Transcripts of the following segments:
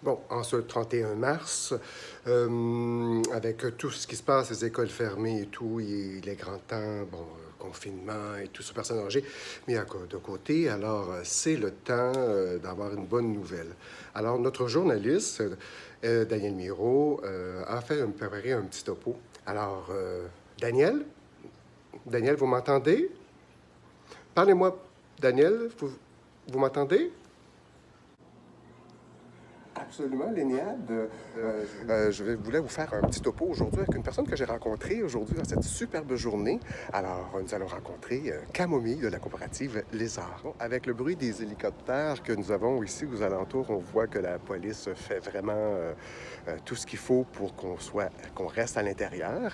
Bon, en ce 31 mars, avec tout ce qui se passe, les écoles fermées et tout, il est grand temps, bon, confinement et tout ça, personnes âgées mis de côté. Alors, c'est le temps d'avoir une bonne nouvelle. Alors, notre journaliste, Daniel Miro, a préparé un petit topo. Alors, Daniel? Daniel, vous m'entendez? Parlez-moi, Daniel, vous m'entendez? Absolument, Léniade. Voulais vous faire un petit topo aujourd'hui avec une personne que j'ai rencontrée aujourd'hui dans cette superbe journée. Alors, nous allons rencontrer Camomille de la coopérative Lézard. Bon, avec le bruit des hélicoptères que nous avons ici aux alentours, on voit que la police fait vraiment tout ce qu'il faut pour qu'on reste à l'intérieur.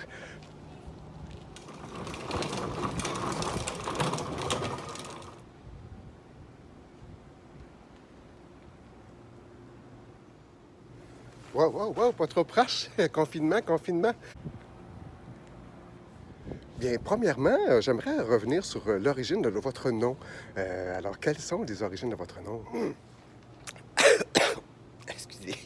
Wow, pas trop proche. Confinement. Bien, premièrement, j'aimerais revenir sur l'origine de votre nom. Alors, quelles sont les origines de votre nom? Excusez.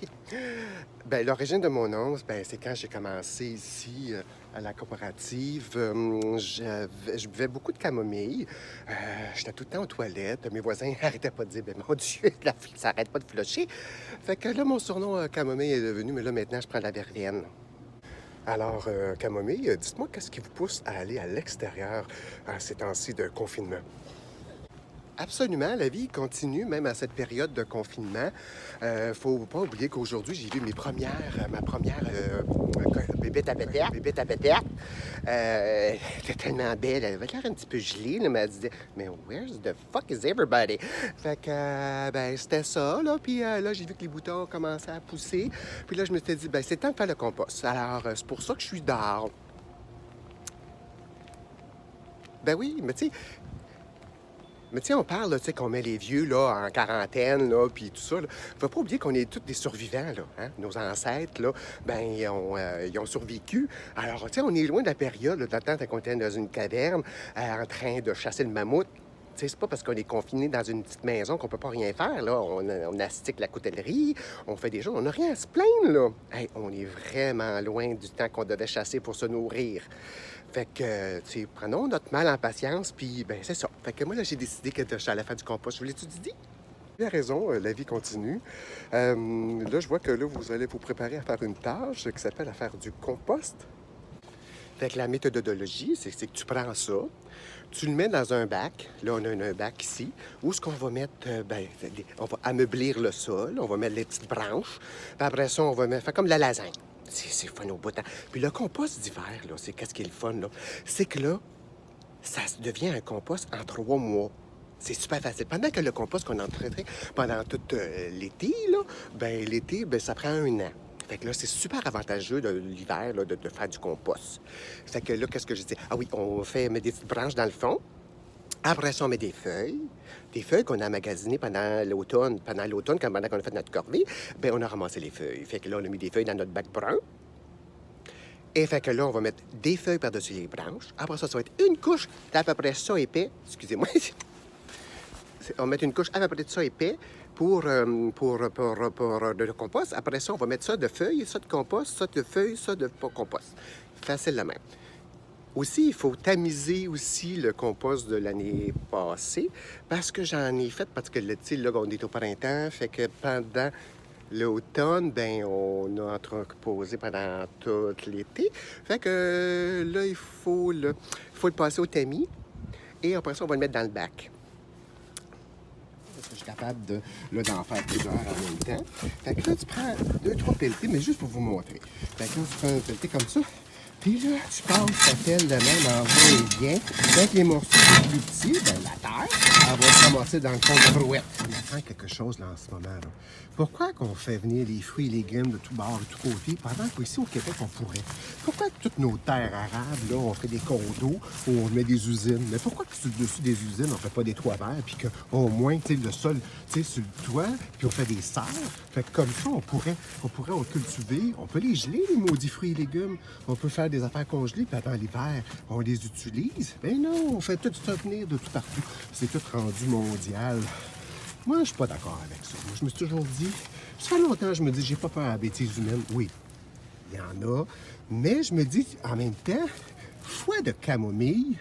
Ben, l'origine de mon nom, ben, c'est quand j'ai commencé ici à la coopérative. Je buvais beaucoup de camomille. J'étais tout le temps aux toilettes. Mes voisins n'arrêtaient pas de dire, ben, mon Dieu, ça n'arrête pas de flusher. Fait que là, mon surnom camomille est devenu, mais là, maintenant, je prends la verrienne. Alors, Camomille, dites-moi, qu'est-ce qui vous pousse à aller à l'extérieur à ces temps-ci de confinement? Absolument, la vie continue, même à cette période de confinement. Faut pas oublier qu'aujourd'hui, j'ai vu ma première bébête à pétette. Elle était tellement belle, elle avait l'air un petit peu gelée, là, mais elle disait « Mais where's the fuck is everybody? » Fait que, ben, c'était ça, là. Puis là, j'ai vu que les boutons commençaient à pousser. Puis là, je me suis dit, ben, c'est temps de faire le compost. Alors, c'est pour ça que je suis dehors. Ben oui, mais tu sais, on parle, tu sais, qu'on met les vieux, là, en quarantaine, là, puis tout ça, là. Faut pas oublier qu'on est tous des survivants, là, hein? Nos ancêtres, là, ben, ils ont survécu. Alors, tu sais, on est loin de la période, là, de temps qu'on était dans une caverne, en train de chasser le mammouth. Tu sais, c'est pas parce qu'on est confiné dans une petite maison qu'on peut pas rien faire, là. On astique la coutellerie, on fait des choses, on n'a rien à se plaindre, là. Hey, on est vraiment loin du temps qu'on devait chasser pour se nourrir. Fait que, tu sais, prenons notre mal en patience, puis ben c'est ça. Fait que moi, là, j'ai décidé que j'allais faire du compost. Je vous l'ai-tu dit? Vous avez raison, la vie continue. Là, je vois que là, vous allez vous préparer à faire une tâche qui s'appelle à faire du compost. Fait que la méthodologie, c'est que tu prends ça, tu le mets dans un bac. Là, on a un bac ici. Où est-ce qu'on va mettre, on va ameublir le sol, on va mettre les petites branches. Puis après ça, on va faire comme la lasagne. C'est fun au bout de temps. Puis le compost d'hiver, là, c'est qu'est-ce qui est le fun, là? C'est que là, ça devient un compost en 3 mois. C'est super facile. Pendant que le compost qu'on entrerait pendant tout l'été, là, ben l'été, ben ça prend 1 an. Fait que là, c'est super avantageux de l'hiver là, de faire du compost. Fait que là, qu'est-ce que je dis? Ah oui, on met des petites branches dans le fond. Après ça, on met des feuilles qu'on a emmagasinées pendant l'automne. Pendant l'automne, pendant qu'on a fait notre corvée, ben on a ramassé les feuilles. Fait que là, on a mis des feuilles dans notre bac brun. Et fait que là, on va mettre des feuilles par-dessus les branches. Après ça, ça va être une couche d'à peu près ça épais. Excusez-moi. On va mettre une couche à peu près de ça épais pour le compost. Après ça, on va mettre ça de feuilles, ça de compost, ça de feuilles, ça de pas compost. Facile la même. Aussi, il faut tamiser aussi le compost de l'année passée parce que j'en ai fait, parce que là, on est au printemps, fait que pendant l'automne, ben on a entreposé pendant tout l'été. Fait que là, il faut le passer au tamis et après ça, on va le mettre dans le bac. Je suis capable d'en faire plusieurs en même temps. Fait que là, tu prends 2-3 pelletés, mais juste pour vous montrer. Fait que là, tu prends une pelletée comme ça. Puis là, tu passes ta pelle de même en va et vient. Quand les morceaux sont plus petits, ben, la terre, elle va se ramasser dans le fond de la brouette. On apprend quelque chose là en ce moment. Là. Pourquoi qu'on fait venir les fruits et légumes de tous bords et tous côtés pendant qu'ici au Québec, on pourrait? Pourquoi toutes nos terres arables, là, on fait des condos où on met des usines? Mais pourquoi que sur-dessus des usines, on fait pas des toits verts puis qu'au moins, tu sais, le sol, tu sais, sur le toit, puis on fait des serres? Fait que comme ça, on pourrait cultiver, on peut les geler, les maudits fruits et légumes. On peut faire des affaires congelées, puis pendant l'hiver, on les utilise. Ben non, on fait tout ça venir de tout partout. C'est tout rendu mondial. Moi, je suis pas d'accord avec ça. Moi, je me suis toujours dit, ça fait longtemps que je me dis, j'ai pas peur à la bêtise humaine. Oui, il y en a. Mais je me dis, en même temps, foie de camomille,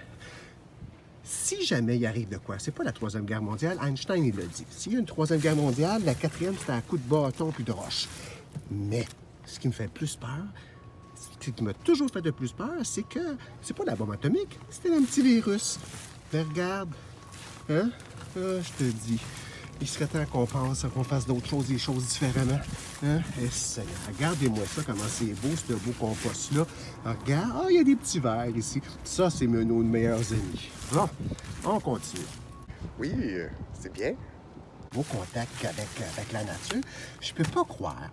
si jamais il arrive de quoi, c'est pas la Troisième Guerre mondiale, Einstein, il l'a dit. S'il y a une Troisième Guerre mondiale, la quatrième, c'était à coup de bâton puis de roche. Mais ce qui me fait plus peur, ce qui m'a toujours fait de plus peur, c'est que c'est pas la bombe atomique, c'était un petit virus. Mais regarde, hein? Ah, je te dis, il serait temps qu'on pense, qu'on fasse d'autres choses, des choses différemment. Hein? Et Seigneur, regardez-moi ça, comment c'est beau, ce beau compost-là. Regarde, ah, il y a des petits verres ici. Ça, c'est nos meilleurs amis. Bon, on continue. Oui, c'est bien. Au contact avec la nature, je peux pas croire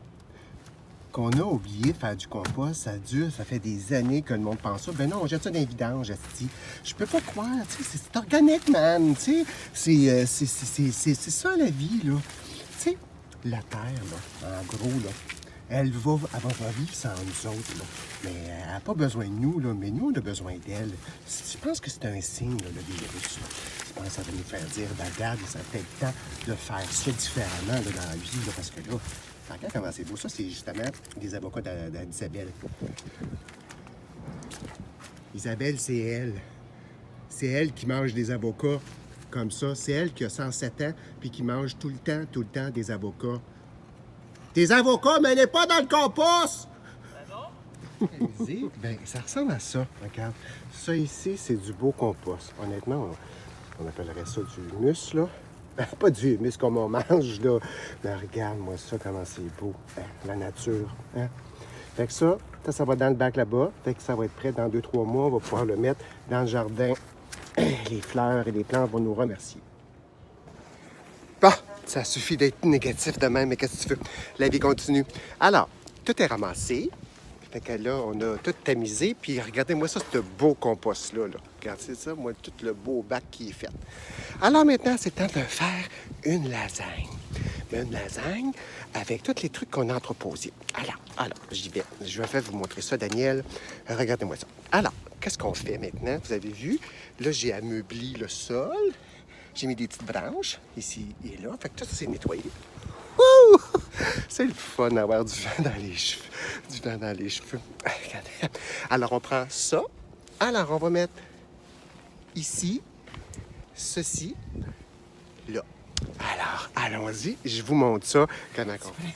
qu'on a oublié de faire du compost, ça dure, ça fait des années que le monde pense ça. Ben non, on jette ça dans les vidanges, esti. Je peux pas croire, tu sais, c'est organique, man, tu sais, c'est ça la vie, là. Tu sais, la Terre, là, en gros, là, elle va vivre sans nous autres, là. Mais elle n'a pas besoin de nous, là, mais nous, on a besoin d'elle. Je pense que c'est un signe, là, le virus, là. Je pense que ça va nous faire dire, ben regarde, ça fait le temps de faire ça différemment, là, dans la vie, là, parce que là, regarde comment c'est beau. Ça, c'est justement des avocats d'Isabelle. Isabelle, c'est elle. C'est elle qui mange des avocats comme ça. C'est elle qui a 107 ans puis qui mange tout le temps des avocats. Des avocats, mais elle n'est pas dans le compost! Ben, ça ressemble à ça. Regarde. Ça ici, c'est du beau compost. Honnêtement, on appellerait ça du humus, là. Pas du humus comme on mange, là. Mais regarde-moi ça, comment c'est beau. Hein? La nature. Hein? Fait que ça va dans le bac là-bas. Fait que ça va être prêt dans 2-3 mois. On va pouvoir le mettre dans le jardin. Les fleurs et les plantes vont nous remercier. Bon, ça suffit d'être négatif de même, mais qu'est-ce que tu veux? La vie continue. Alors, tout est ramassé. Fait que là, on a tout tamisé. Puis regardez-moi ça, ce beau compost-là. Là. Regardez ça, moi, tout le beau bac qui est fait. Alors maintenant, c'est temps de faire une lasagne. Mais une lasagne avec tous les trucs qu'on a entreposés. Alors, j'y vais. Je vais vous montrer ça, Daniel. Regardez-moi ça. Alors, qu'est-ce qu'on fait maintenant? Vous avez vu? Là, j'ai ameubli le sol. J'ai mis des petites branches ici et là. Fait que tout ça, c'est nettoyé. Wouh! C'est le fun d'avoir du vent dans les cheveux. Du vent dans les cheveux. Regardez. Alors, on prend ça. Alors, on va mettre ici, ceci, là. Alors, allons-y. Je vous montre ça. Comment on fait.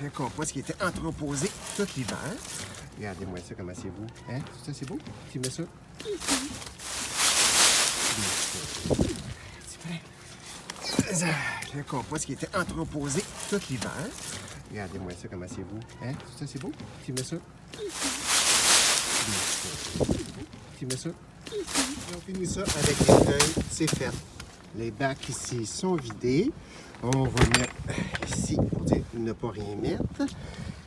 Le compost qui était entreposé tout l'hiver. Regardez-moi ça, comment c'est beau. Hein? Ça, c'est beau? Tu mets ça ici. Le compost qui était entreposé tout l'hiver. Regardez-moi ça, comment c'est beau. Hein? Ça, c'est beau? Tu mets ça ici. Tu mets ça ici. On finit ça avec les feuilles. C'est fait. Les bacs ici sont vidés. On va mettre ici pour dire ne pas rien mettre.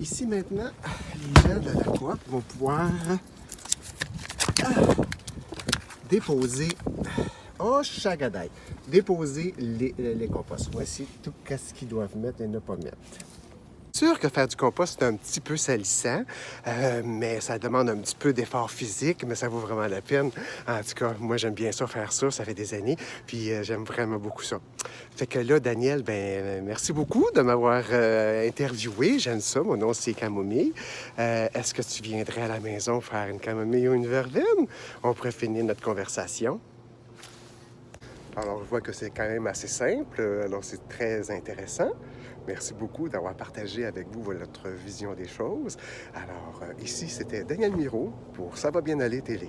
Ici, maintenant, les gens de la coop vont pouvoir déposer... Oh, chagadaï! Déposer les composts. Voici tout ce qu'ils doivent mettre et ne pas mettre. C'est sûr que faire du compost, c'est un petit peu salissant, mais ça demande un petit peu d'effort physique, mais ça vaut vraiment la peine. En tout cas, moi, j'aime bien ça, faire ça fait des années, puis j'aime vraiment beaucoup ça. Fait que là, Daniel, merci beaucoup de m'avoir interviewé. J'aime ça, mon nom, c'est Camomille. Est-ce que tu viendrais à la maison faire une camomille ou une verveine? On pourrait finir notre conversation. Alors, je vois que c'est quand même assez simple, alors c'est très intéressant. Merci beaucoup d'avoir partagé avec vous votre vision des choses. Alors, ici, c'était Daniel Miro pour Ça va bien aller télé.